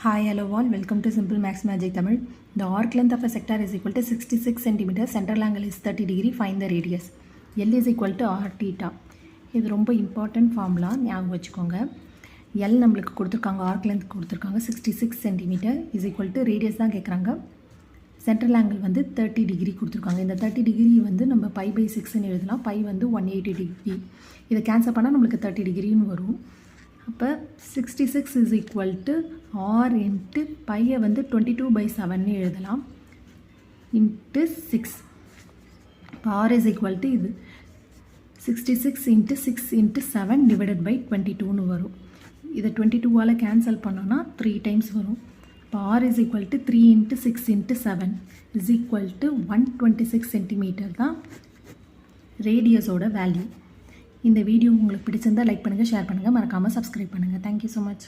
Hi, hello all, welcome to Simple Max Magic Tamil. The arc length of a sector is equal to 66 cm, central angle is 30 degree, find the radius. L is equal to r theta. இது ரொம்ப important formula, ஞாபகம் வச்சுக்கோங்க. L நம்மளுக்கு கொடுத்துருக்காங்க, arc length கொடுத்துருக்காங்க 66 cm is equal to radius தான் கேட்குறாங்க. Central angle வந்து 30 டிகிரி கொடுத்துருக்காங்க. இந்த 30 டிகிரி வந்து நம்ம பை பை 6ன்னு எழுதலாம். பை வந்து 180 டிகிரி. இதை கேன்சல் பண்ணால் நம்மளுக்கு 30 டிகிரின்னு வரும். அப்போ 66 is equal to r into பையை வந்து 22/7 எழுதலாம் இன்ட்டு 6. இப்போ r is equal to இது 66 இன்ட்டு 6 இன்ட்டு 7 டிவைடட் பை 22ன்னு வரும். இதை 22வால் கேன்சல் பண்ணோன்னா 3 டைம்ஸ் வரும். இப்போ r is equal to 3 into 6 into 7 is equal to 126 centimetre தான் ரேடியஸோட வேல்யூ. இந்த வீடியோ உங்களுக்கு பிடிச்சிருந்தால் லைக் பண்ணுங்கள், ஷேர் பண்ணுங்கள், மறக்காமல் சப்ஸ்கிரைப் பண்ணுங்கள். Thank you so much.